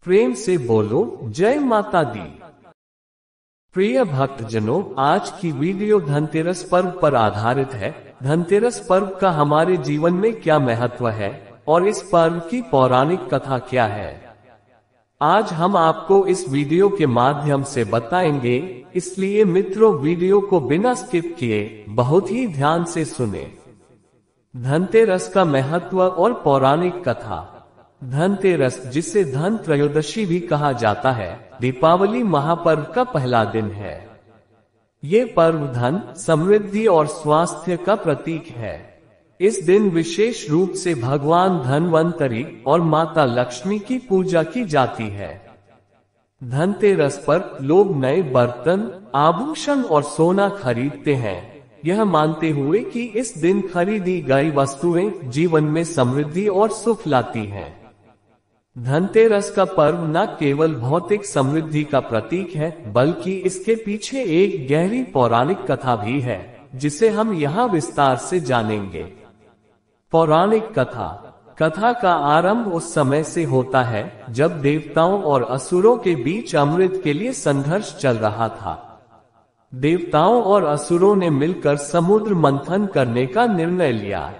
प्रेम से बोलो जय माता दी। प्रिय भक्तजनों, आज की वीडियो धनतेरस पर्व पर आधारित है। धनतेरस पर्व का हमारे जीवन में क्या महत्व है और इस पर्व की पौराणिक कथा क्या है, आज हम आपको इस वीडियो के माध्यम से बताएंगे। इसलिए मित्रों, वीडियो को बिना स्किप किए बहुत ही ध्यान से सुने। धनतेरस का महत्व और पौराणिक कथा। धनतेरस, जिसे धन त्रयोदशी भी कहा जाता है, दीपावली महापर्व का पहला दिन है। ये पर्व धन, समृद्धि और स्वास्थ्य का प्रतीक है। इस दिन विशेष रूप से भगवान धनवंतरी और माता लक्ष्मी की पूजा की जाती है। धनतेरस पर लोग नए बर्तन, आभूषण और सोना खरीदते हैं, यह मानते हुए कि इस दिन खरीदी गई वस्तुएं जीवन में समृद्धि और सुख लाती हैं। धनतेरस का पर्व न केवल भौतिक समृद्धि का प्रतीक है, बल्कि इसके पीछे एक गहरी पौराणिक कथा भी है, जिसे हम यहाँ विस्तार से जानेंगे। पौराणिक कथा। कथा का आरंभ उस समय से होता है जब देवताओं और असुरों के बीच अमृत के लिए संघर्ष चल रहा था। देवताओं और असुरों ने मिलकर समुद्र मंथन करने का निर्णय लिया।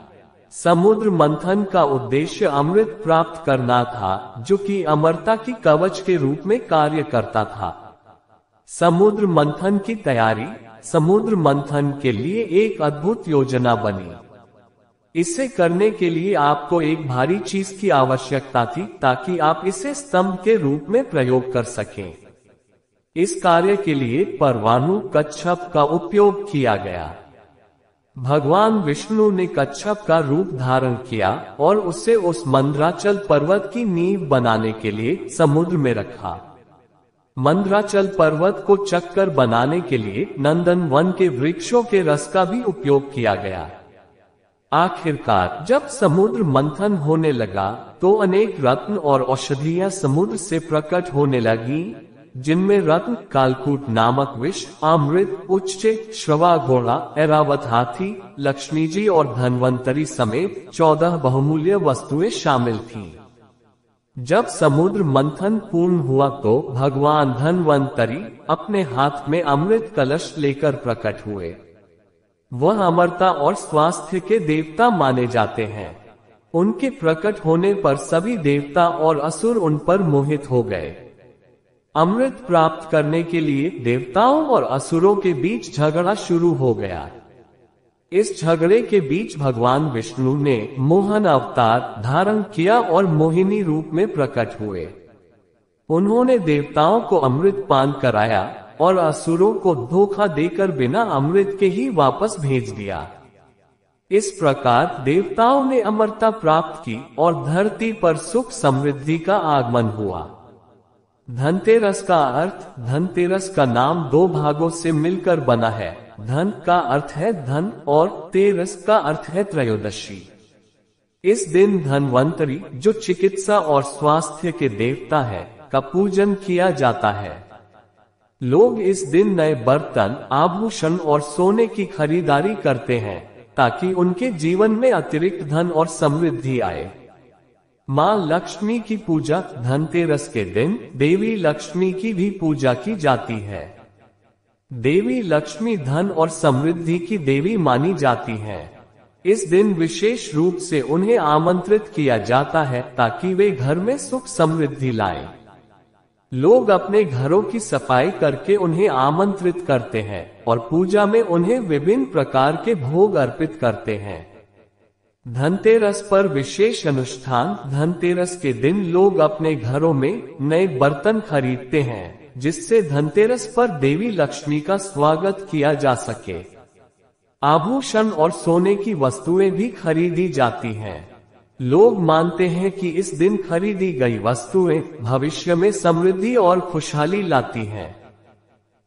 समुद्र मंथन का उद्देश्य अमृत प्राप्त करना था, जो कि अमरता की कवच के रूप में कार्य करता था। समुद्र मंथन की तैयारी। समुद्र मंथन के लिए एक अद्भुत योजना बनी। इसे करने के लिए आपको एक भारी चीज की आवश्यकता थी, ताकि आप इसे स्तंभ के रूप में प्रयोग कर सकें। इस कार्य के लिए परवाणु कच्छप का उपयोग किया गया। भगवान विष्णु ने कच्छप का रूप धारण किया और उसे उस मंदराचल पर्वत की नींव बनाने के लिए समुद्र में रखा। मंदराचल पर्वत को चक्कर बनाने के लिए नंदन वन के वृक्षों के रस का भी उपयोग किया गया। आखिरकार जब समुद्र मंथन होने लगा, तो अनेक रत्न और औषधियां समुद्र से प्रकट होने लगी, जिनमें रत्न कालकूट नामक विष, अमृत, उच्चे, श्रवा घोड़ा, ऐरावत हाथी, लक्ष्मी जी और धनवंतरी समेत 14 बहुमूल्य वस्तुएं शामिल थीं। जब समुद्र मंथन पूर्ण हुआ तो भगवान धनवंतरी अपने हाथ में अमृत कलश लेकर प्रकट हुए। वह अमरता और स्वास्थ्य के देवता माने जाते हैं। उनके प्रकट होने पर सभी देवता और असुर उन पर मोहित हो गए। अमृत प्राप्त करने के लिए देवताओं और असुरों के बीच झगड़ा शुरू हो गया। इस झगड़े के बीच भगवान विष्णु ने मोहन अवतार धारण किया और मोहिनी रूप में प्रकट हुए। उन्होंने देवताओं को अमृत पान कराया और असुरों को धोखा देकर बिना अमृत के ही वापस भेज दिया। इस प्रकार देवताओं ने अमरता प्राप्त की और धरती पर सुख समृद्धि का आगमन हुआ। धनतेरस का अर्थ। धनतेरस का नाम दो भागों से मिलकर बना है। धन का अर्थ है धन और तेरस का अर्थ है त्रयोदशी। इस दिन धनवंतरी, जो चिकित्सा और स्वास्थ्य के देवता है, का पूजन किया जाता है। लोग इस दिन नए बर्तन, आभूषण और सोने की खरीदारी करते हैं, ताकि उनके जीवन में अतिरिक्त धन और समृद्धि आए। माँ लक्ष्मी की पूजा। धनतेरस के दिन देवी लक्ष्मी की भी पूजा की जाती है। देवी लक्ष्मी धन और समृद्धि की देवी मानी जाती हैं। इस दिन विशेष रूप से उन्हें आमंत्रित किया जाता है, ताकि वे घर में सुख समृद्धि लाएं। लोग अपने घरों की सफाई करके उन्हें आमंत्रित करते हैं और पूजा में उन्हें विभिन्न प्रकार के भोग अर्पित करते हैं। धनतेरस पर विशेष अनुष्ठान। धनतेरस के दिन लोग अपने घरों में नए बर्तन खरीदते हैं, जिससे धनतेरस पर देवी लक्ष्मी का स्वागत किया जा सके। आभूषण और सोने की वस्तुएं भी खरीदी जाती हैं। लोग मानते हैं कि इस दिन खरीदी गई वस्तुएं भविष्य में समृद्धि और खुशहाली लाती हैं।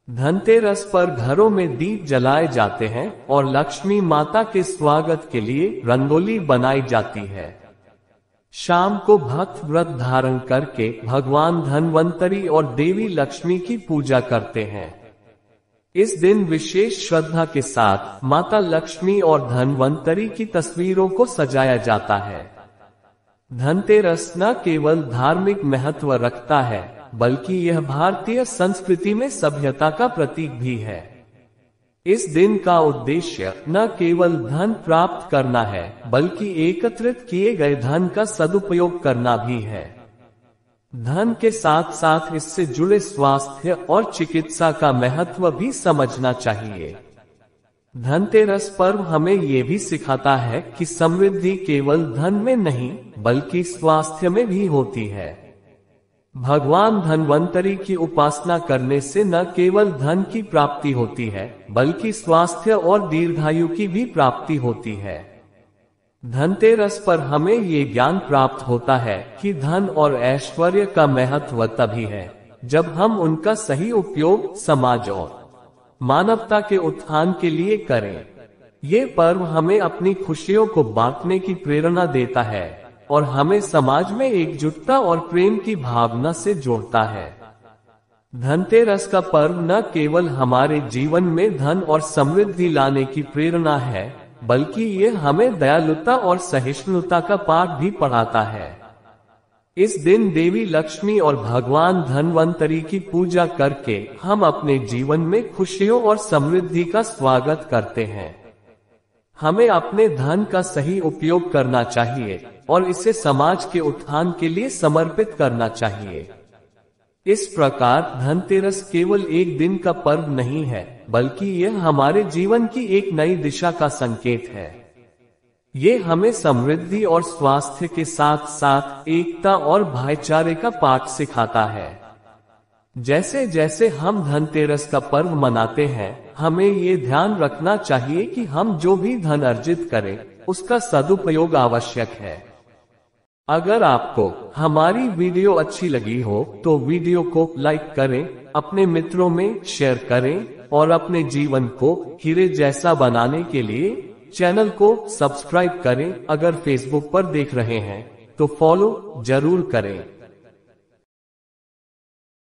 धनतेरस पर घरों में दीप जलाए जाते हैं और लक्ष्मी माता के स्वागत के लिए रंगोली बनाई जाती है। शाम को भक्त व्रत धारण करके भगवान धनवंतरी और देवी लक्ष्मी की पूजा करते हैं। इस दिन विशेष श्रद्धा के साथ माता लक्ष्मी और धनवंतरी की तस्वीरों को सजाया जाता है। धनतेरस न केवल धार्मिक महत्व रखता है, बल्कि यह भारतीय संस्कृति में सभ्यता का प्रतीक भी है। इस दिन का उद्देश्य न केवल धन प्राप्त करना है, बल्कि एकत्रित किए गए धन का सदुपयोग करना भी है। धन के साथ साथ इससे जुड़े स्वास्थ्य और चिकित्सा का महत्व भी समझना चाहिए। धनतेरस पर्व हमें ये भी सिखाता है कि समृद्धि केवल धन में नहीं, बल्कि स्वास्थ्य में भी होती है। भगवान धन्वंतरी की उपासना करने से न केवल धन की प्राप्ति होती है, बल्कि स्वास्थ्य और दीर्घायु की भी प्राप्ति होती है। धनतेरस पर हमें ये ज्ञान प्राप्त होता है कि धन और ऐश्वर्य का महत्व तभी है जब हम उनका सही उपयोग समाज और मानवता के उत्थान के लिए करें। ये पर्व हमें अपनी खुशियों को बांटने की प्रेरणा देता है और हमें समाज में एकजुटता और प्रेम की भावना से जोड़ता है। धनतेरस का पर्व न केवल हमारे जीवन में धन और समृद्धि लाने की प्रेरणा है, बल्कि ये हमें दयालुता और सहिष्णुता का पाठ भी पढ़ाता है। इस दिन देवी लक्ष्मी और भगवान धन्वंतरी की पूजा करके हम अपने जीवन में खुशियों और समृद्धि का स्वागत करते हैं। हमें अपने धन का सही उपयोग करना चाहिए और इसे समाज के उत्थान के लिए समर्पित करना चाहिए। इस प्रकार धनतेरस केवल एक दिन का पर्व नहीं है, बल्कि यह हमारे जीवन की एक नई दिशा का संकेत है। ये हमें समृद्धि और स्वास्थ्य के साथ साथ एकता और भाईचारे का पाठ सिखाता है। जैसे जैसे हम धनतेरस का पर्व मनाते हैं, हमें ये ध्यान रखना चाहिए कि हम जो भी धन अर्जित करें, उसका सदुपयोग आवश्यक है। अगर आपको हमारी वीडियो अच्छी लगी हो तो वीडियो को लाइक करें, अपने मित्रों में शेयर करें और अपने जीवन को हीरे जैसा बनाने के लिए चैनल को सब्सक्राइब करें। अगर फेसबुक पर देख रहे हैं तो फॉलो जरूर करें।